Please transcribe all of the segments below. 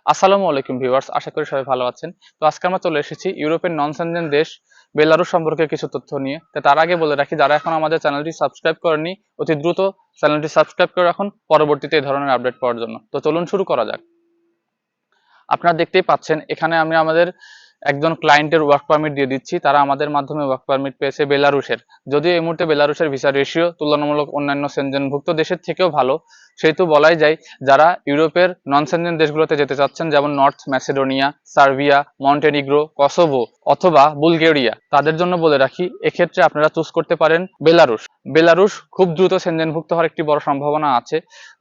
আসসালামু আলাইকুম ভিউয়ার্স, আশা করি সবাই ভালো আছেন। তো আজকে আমরা চলে এসেছি ইউরোপের নন সেনজেন দেশ বেলারুশ সম্পর্কে কিছু তথ্য নিয়ে। তো তার আগে বলে রাখি, যারা এখন আমাদের চ্যানেলটি সাবস্ক্রাইব করেনি, অতি দ্রুত চ্যানেলটি সাবস্ক্রাইব করে রাখুন পরবর্তীতে এই ধরনের আপডেট পাওয়ার জন্য। তো চলুন শুরু করা যাক। আপনারা দেখতেই পাচ্ছেন এখানে আমি আমাদের একজন ক্লায়েন্টের ওয়ার্ক পারমিট দিয়ে দিচ্ছি। তারা আমাদের মাধ্যমে ওয়ার্ক পারমিট পেয়েছে বেলারুশের। যদিও এই মুহূর্তে বেলারুশের ভিসা রেশিও তুলনামূলক অন্যান্য সেনজেনভুক্ত দেশের থেকেও ভালো, সেহেতু বলাই যায় যারা ইউরোপের নন সেনজেন দেশগুলোতে যেতে চাচ্ছেন, যেমন north Macedonia, Serbia, Montenegro, Kosovo অথবা বুলগেরিয়া, তাদের জন্য বলে রাখি এক্ষেত্রে আপনারা চুজ করতে পারেন বেলারুশ। বেলারুশ খুব দ্রুত সেনজেনভুক্ত হওয়ার একটি বড় সম্ভাবনা আছে।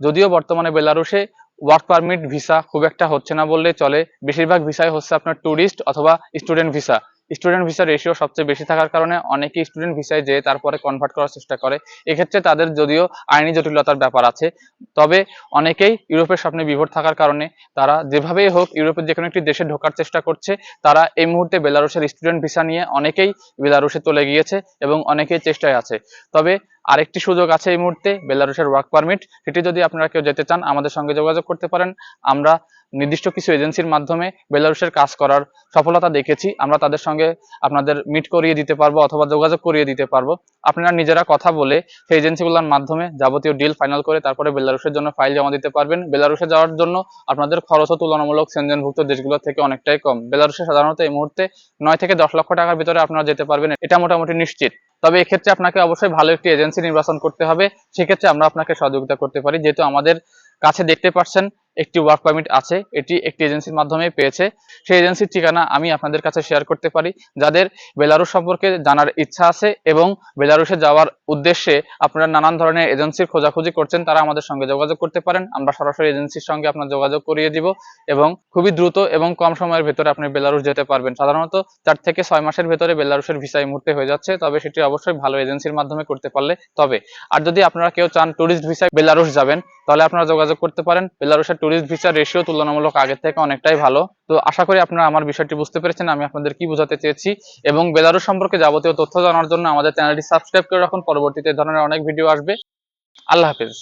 যদিও বর্তমানে বেলারুশে ওয়ার্ক পারমিট ভিসা খুব একটা হচ্ছে না বললেই চলে। বেশিরভাগ ভিসাই হচ্ছে আপনার ট্যুরিস্ট অথবা student visa. Student visa ratio সবচেয়ে বেশি থাকার কারণে অনেকেই স্টুডেন্ট ভিসায় যেয়ে তারপরে কনভার্ট করার চেষ্টা করে। এক্ষেত্রে তাদের যদিও আইনি জটিলতার ব্যাপার আছে, তবে অনেকেই ইউরোপের স্বপ্নে বিভোর থাকার কারণে তারা যেভাবেই হোক ইউরোপের যে কোনো একটি দেশে ঢোকার চেষ্টা করছে। তারা এই মুহূর্তে বেলারুশের স্টুডেন্ট ভিসা নিয়ে অনেকেই বেলারুশে চলে গিয়েছে এবং অনেকেই চেষ্টায় আছে। তবে আরেকটি সুযোগ আছে এই মুহূর্তে, বেলারুশের ওয়ার্ক পারমিট। সেটি যদি আপনারা কেউ যেতে চান আমাদের সঙ্গে যোগাযোগ করতে পারেন। আমরা নির্দিষ্ট কিছু এজেন্সির মাধ্যমে বেলারুশের কাজ করার সফলতা দেখেছি। আমরা তাদের সঙ্গে আপনাদের মিট করিয়ে দিতে পারবো অথবা যোগাযোগ করিয়ে দিতে পারবো। আপনারা নিজেরা কথা বলে সেই এজেন্সিগুলোর মাধ্যমে যাবতীয় ডিল ফাইনাল করে তারপরে বেলারুশের জন্য ফাইল জমা দিতে পারবেন। বেলারুশে যাওয়ার জন্য আপনাদের খরচও তুলনামূলক সেনজেনভুক্ত দেশগুলো থেকে অনেকটাই কম। বেলারুশে সাধারণত এই মুহূর্তে 9 থেকে 10 লক্ষ টাকার ভিতরে আপনারা যেতে পারবেন, এটা মোটামুটি নিশ্চিত। তবে এক্ষেত্রে আপনাকে অবশ্যই ভালো একটি এজেন্সি নির্বাচন করতে হবে। সেক্ষেত্রে আমরা আপনাকে সহযোগিতা করতে পারি, যেহেতু আমাদের কাছে দেখতে পাচ্ছেন একটি ওয়ার্ক পারমিট আছে, এটি একটি এজেন্সির মাধ্যমে পেয়েছে। সেই এজেন্সির ঠিকানা আমি আপনাদের কাছে শেয়ার করতে পারি। যাদের বেলারুশ সম্পর্কে জানার ইচ্ছা আছে এবং বেলারুশে যাওয়ার উদ্দেশ্যে আপনারা নানান ধরনের এজেন্সির খোঁজাখুঁজি করছেন, তারা আমাদের সঙ্গে যোগাযোগ করতে পারেন। আমরা সরাসরি এজেন্সির সঙ্গে আপনার যোগাযোগ করিয়ে দিব এবং খুবই দ্রুত এবং কম সময়ের ভেতরে আপনি বেলারুশ যেতে পারবেন। সাধারণত 4 থেকে 6 মাসের ভেতরে বেলারুশের ভিসা এই মুহূর্তে হয়ে যাচ্ছে, তবে সেটি অবশ্যই ভালো এজেন্সির মাধ্যমে করতে পারলে তবে। আর যদি আপনারা কেউ চান ট্যুরিস্ট ভিসায় বেলারুশ যাবেন, তাহলে আপনারা যোগাযোগ করতে পারেন। বেলারুশের ট্যুরিস্ট ভিসা রেশিও তুলনামূলক আগের থেকে অনেকটাই ভালো। তো আশা করি আপনারা আমার বিষয়টি বুঝতে পেরেছেন, আমি আপনাদের কি বোঝাতে চেয়েছি। এবং বেলারুশ সম্পর্কে যাবতীয় তথ্য জানার জন্য আমাদের চ্যানেলটি সাবস্ক্রাইব করে রাখুন, পরবর্তীতে এই ধরনের অনেক ভিডিও আসবে। আল্লাহ হাফেজ।